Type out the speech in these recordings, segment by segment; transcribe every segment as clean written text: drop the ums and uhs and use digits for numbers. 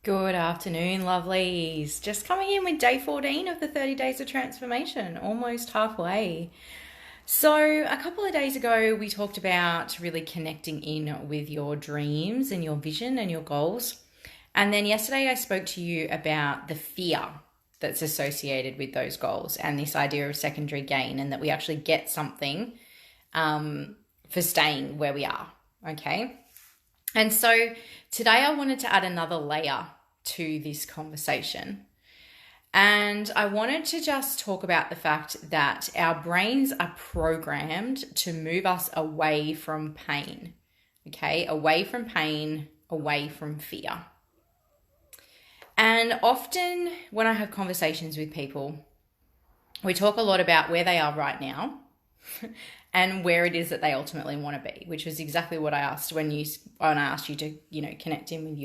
Good afternoon, lovelies. Just coming in with day 14 of the 30 Days of Transformation, almost halfway. So, a couple of days ago, we talked about really connecting in with your dreams and your vision and your goals. And then yesterday, I spoke to you about the fear that's associated with those goals and this idea of secondary gain, and that we actually get something for staying where we are. Okay. And so today I wanted to add another layer to this conversation. And I wanted to just talk about the fact that our brains are programmed to move us away from pain. Okay, away from pain, away from fear. And often when I have conversations with people, we talk a lot about where they are right now and where it is that they ultimately want to be, which was exactly what I asked when I asked you to, connect in with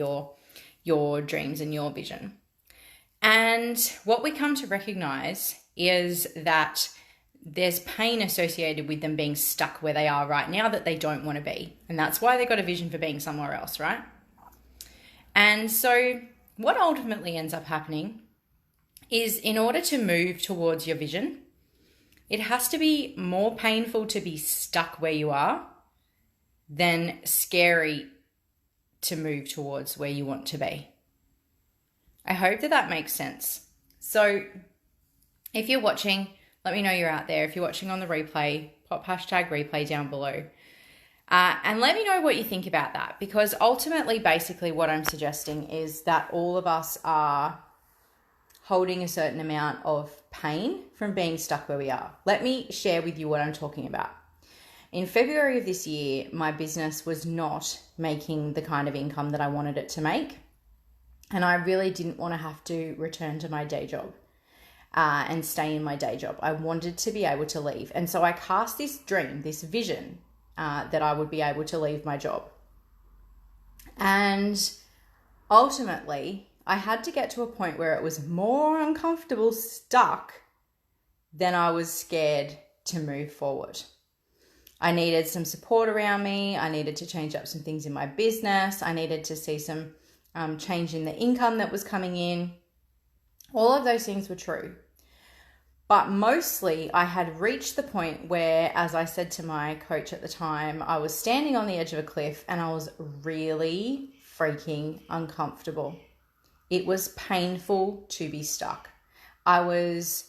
your dreams and your vision. And what we come to recognize is that there's pain associated with them being stuck where they are right now that they don't want to be. And that's why they got a vision for being somewhere else, right? And so what ultimately ends up happening is, in order to move towards your vision, it has to be more painful to be stuck where you are than scary to move towards where you want to be. I hope that makes sense. So if you're watching, let me know you're out there. If you're watching on the replay, pop #replay down below. And let me know what you think about that, because ultimately, basically what I'm suggesting is that all of us are holding a certain amount of pain from being stuck where we are. Let me share with you what I'm talking about. In February of this year, my business was not making the kind of income that I wanted it to make. And I really didn't want to have to return to my day job and stay in my day job. I wanted to be able to leave. And so I cast this dream, this vision, that I would be able to leave my job. And ultimately, I had to get to a point where it was more uncomfortable stuck than I was scared to move forward. I needed some support around me. I needed to change up some things in my business. I needed to see some change in the income that was coming in. All of those things were true. But mostly I had reached the point where, as I said to my coach at the time, I was standing on the edge of a cliff and I was really freaking uncomfortable. It was painful to be stuck. I was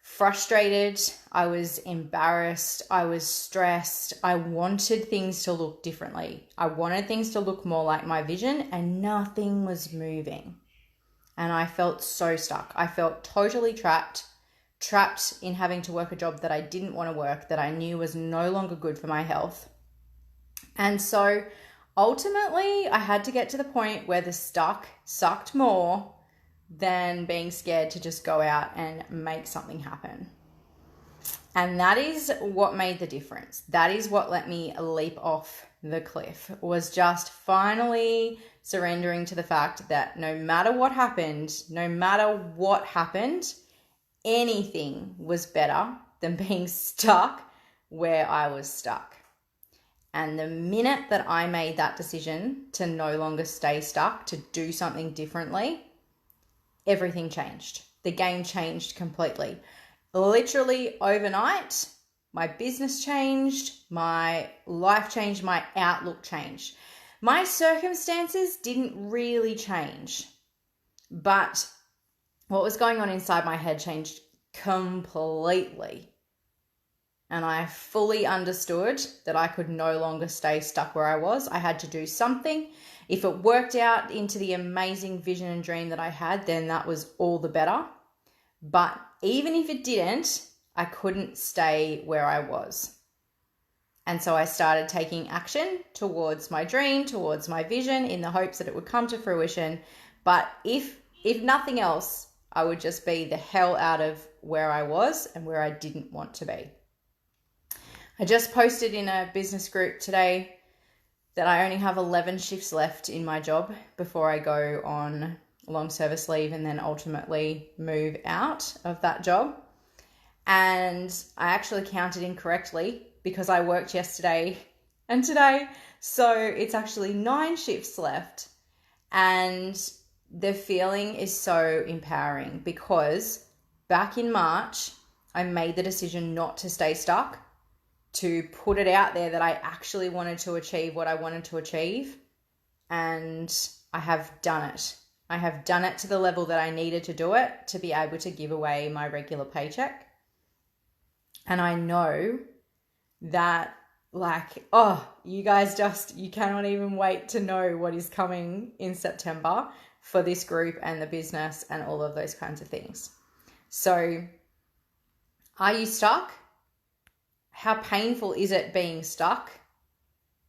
frustrated. I was embarrassed. I was stressed. I wanted things to look differently. I wanted things to look more like my vision, and nothing was moving. And I felt so stuck. I felt totally trapped in having to work a job that I didn't want to work, that I knew was no longer good for my health. And so ultimately, I had to get to the point where the stuck sucked more than being scared to just go out and make something happen. And that is what made the difference. That is what let me leap off the cliff, was just finally surrendering to the fact that no matter what happened, anything was better than being stuck where I was stuck. And the minute that I made that decision to no longer stay stuck, to do something differently, everything changed. The game changed completely. Literally overnight, my business changed, my life changed, my outlook changed. My circumstances didn't really change, but what was going on inside my head changed completely. And I fully understood that I could no longer stay stuck where I was. I had to do something. If it worked out into the amazing vision and dream that I had, then that was all the better. But even if it didn't, I couldn't stay where I was. And so I started taking action towards my dream, towards my vision, in the hopes that it would come to fruition. But if nothing else, I would just be the hell out of where I was and where I didn't want to be. I just posted in a business group today that I only have 11 shifts left in my job before I go on long service leave and then ultimately move out of that job. And I actually counted incorrectly because I worked yesterday and today. So it's actually 9 shifts left. And the feeling is so empowering because back in March, I made the decision not to stay stuck, to put it out there that I actually wanted to achieve what I wanted to achieve. And I have done it. I have done it to the level that I needed to do it to be able to give away my regular paycheck. And I know that you guys you cannot even wait to know what is coming in September for this group and the business and all of those kinds of things. So are you stuck? How painful is it being stuck?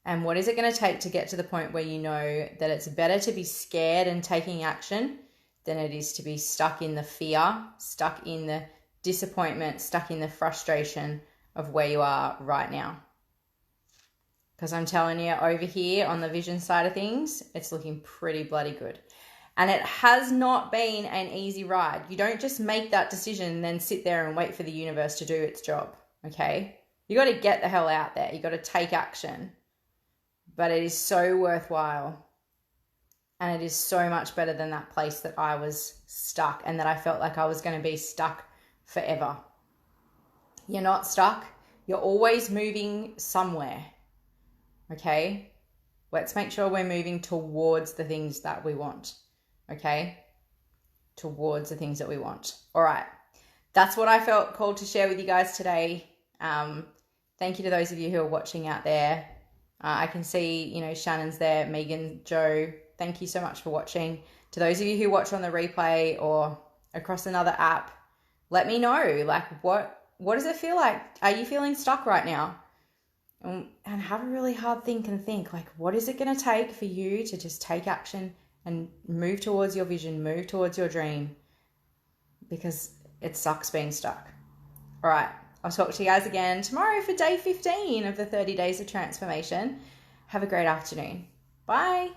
And what is it going to take to get to the point where you know that it's better to be scared and taking action than it is to be stuck in the fear, stuck in the disappointment, stuck in the frustration of where you are right now? Because I'm telling you, over here on the vision side of things, it's looking pretty bloody good. And it has not been an easy ride. You don't just make that decision and then sit there and wait for the universe to do its job, okay? You got to get the hell out there. You got to take action. But it is so worthwhile. And it is so much better than that place that I was stuck and that I felt like I was going to be stuck forever. You're not stuck. You're always moving somewhere. Okay? Let's make sure we're moving towards the things that we want. Okay? Towards the things that we want. All right. That's what I felt called to share with you guys today. Thank you to those of you who are watching out there. I can see, Shannon's there, Megan, Joe. Thank you so much for watching. To those of you who watch on the replay or across another app, let me know, what does it feel like? Are you feeling stuck right now? And have a really hard think, what is it going to take for you to just take action and move towards your vision, move towards your dream? Because it sucks being stuck. All right. I'll talk to you guys again tomorrow for day 15 of the 30 Days of Transformation. Have a great afternoon. Bye.